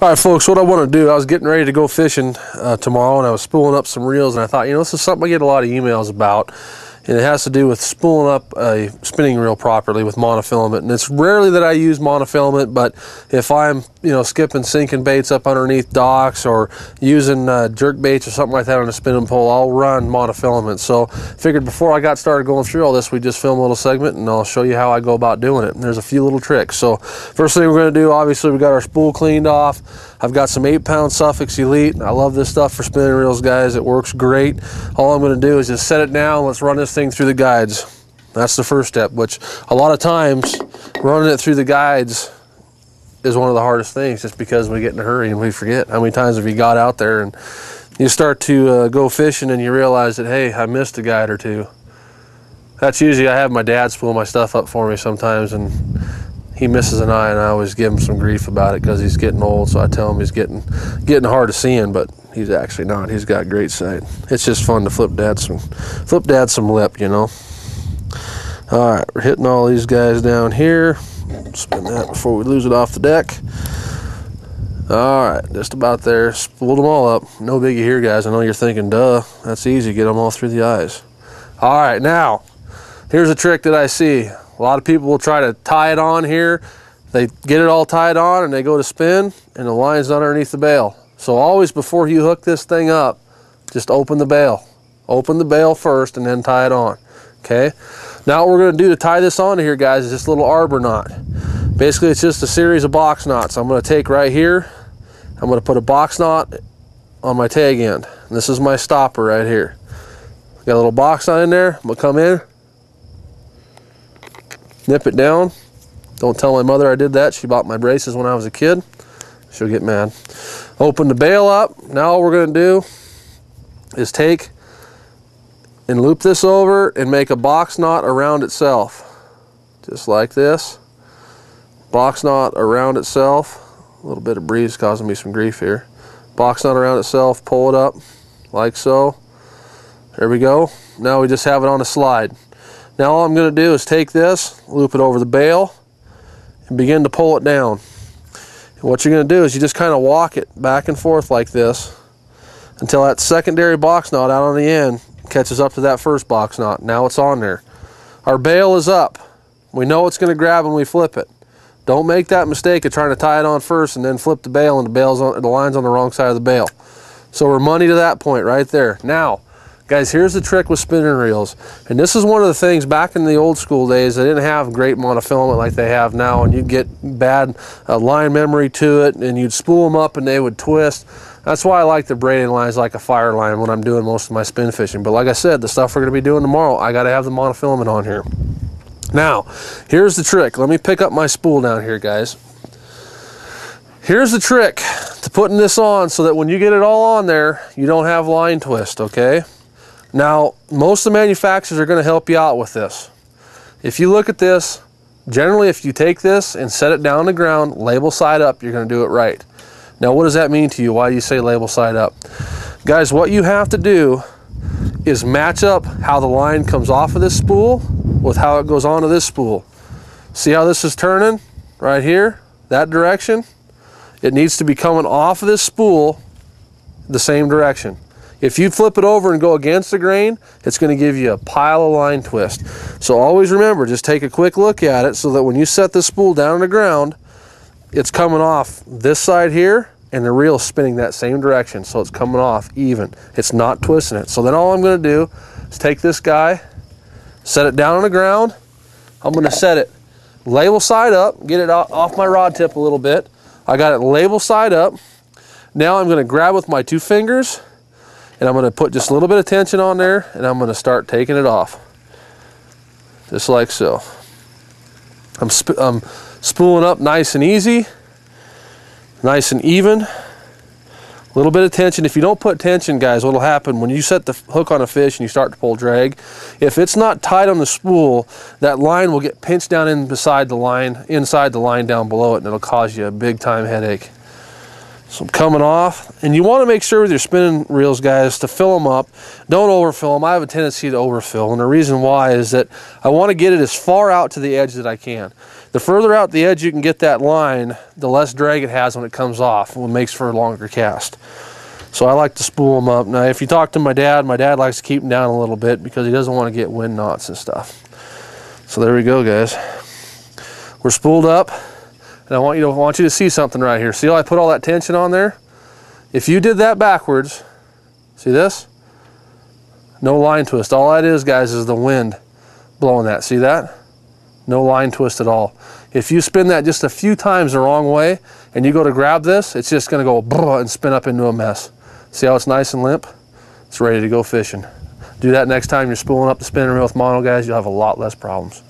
All right, folks, what I want to do, I was getting ready to go fishing tomorrow, and I was spooling up some reels, and I thought, this is something I get a lot of emails about, and it has to do with spooling up a spinning reel properly with monofilament. And it's rarely that I use monofilament, but if I'm skipping sinking baits up underneath docks or using jerk baits or something like that on a spinning pole, I'll run monofilament. So figured before I got started going through all this, we just film a little segment and I'll show you how I go about doing it. And there's a few little tricks. So first thing we're going to do, obviously we got our spool cleaned off. I've got some 8-pound Suffix Elite. I love this stuff for spinning reels, guys. It works great. All I'm going to do is just set it down. Let's run this thing through the guides. That's the first step, which a lot of times running it through the guides is one of the hardest things, just because we get in a hurry and we forget. How many times have you got out there and you start to go fishing and you realize that, hey, I missed a guide or two. That's usually, I have my dad spool my stuff up for me sometimes, and he misses an eye, and I always give him some grief about it because he's getting old. So I tell him he's getting hard of seeing, but he's actually not. He's got great sight. It's just fun to flip dad some lip, All right, we're hitting all these guys down here. Spin that before we lose it off the deck. All right, just about there. Spooled them all up. No biggie here, guys. I know you're thinking, duh, that's easy. Get them all through the eyes. All right, now here's a trick that I see. A lot of people will try to tie it on here. They get it all tied on and they go to spin and the line's underneath the bail. So always, before you hook this thing up, just open the bail. Open the bail first and then tie it on, okay? Now what we're gonna do to tie this on here, guys, is this little arbor knot. Basically, it's just a series of box knots. I'm gonna take right here, I'm gonna put a box knot on my tag end. And this is my stopper right here. Got a little box knot in there. I'm gonna come in, nip it down. Don't tell my mother I did that. She bought my braces when I was a kid. She'll get mad. Open the bail up. Now all we're going to do is take and loop this over and make a box knot around itself. Just like this. Box knot around itself. A little bit of breeze causing me some grief here. Box knot around itself. Pull it up like so. There we go. Now we just have it on a slide. Now all I'm going to do is take this, loop it over the bail, and begin to pull it down. And what you're going to do is you just kind of walk it back and forth like this until that secondary box knot out on the end catches up to that first box knot. Now it's on there. Our bail is up. We know it's going to grab when we flip it. Don't make that mistake of trying to tie it on first and then flip the bail and the line's on the wrong side of the bail. So we're money to that point right there. Now, guys, here's the trick with spinning reels, and this is one of the things back in the old school days. They didn't have great monofilament like they have now, and you'd get bad line memory to it, and you'd spool them up and they would twist. That's why I like the braided lines like a fire line when I'm doing most of my spin fishing. But like I said, the stuff we're going to be doing tomorrow, I got to have the monofilament on here. Now, here's the trick. Let me pick up my spool down here, guys. Here's the trick to putting this on so that when you get it all on there, you don't have line twist, okay? Now, most of the manufacturers are going to help you out with this. If you look at this, generally if you take this and set it down on the ground, label side up, you're going to do it right. Now, what does that mean to you? Why do you say label side up? Guys, what you have to do is match up how the line comes off of this spool with how it goes onto this spool. See how this is turning right here, that direction? It needs to be coming off of this spool the same direction. If you flip it over and go against the grain, it's going to give you a pile of line twist. So always remember, just take a quick look at it so that when you set the spool down on the ground, it's coming off this side here and the reel's spinning that same direction. So it's coming off even. It's not twisting it. So then all I'm going to do is take this guy, set it down on the ground. I'm going to set it label side up, get it off my rod tip a little bit. I got it label side up. Now I'm going to grab with my 2 fingers and I'm going to put just a little bit of tension on there and I'm going to start taking it off. Just like so. I'm spooling up nice and easy, nice and even. A little bit of tension. If you don't put tension, guys, what will happen when you set the hook on a fish and you start to pull drag, if it's not tight on the spool, that line will get pinched down inside the line down below it, and it'll cause you a big time headache. So I'm coming off, and you want to make sure with your spinning reels, guys, to fill them up. Don't overfill them. I have a tendency to overfill, and the reason why is that I want to get it as far out to the edge that I can. The further out the edge you can get that line, the less drag it has when it comes off, and it makes for a longer cast. So I like to spool them up. Now if you talk to my dad likes to keep them down a little bit because he doesn't want to get wind knots and stuff. So there we go, guys. We're spooled up, and I want you to see something right here. See how I put all that tension on there? If you did that backwards, see this? No line twist. All that is, guys, is the wind blowing that. See that? No line twist at all. If you spin that just a few times the wrong way and you go to grab this, it's just going to go and spin up into a mess. See how it's nice and limp? It's ready to go fishing. Do that next time you're spooling up the spinning reel with mono, guys. You'll have a lot less problems.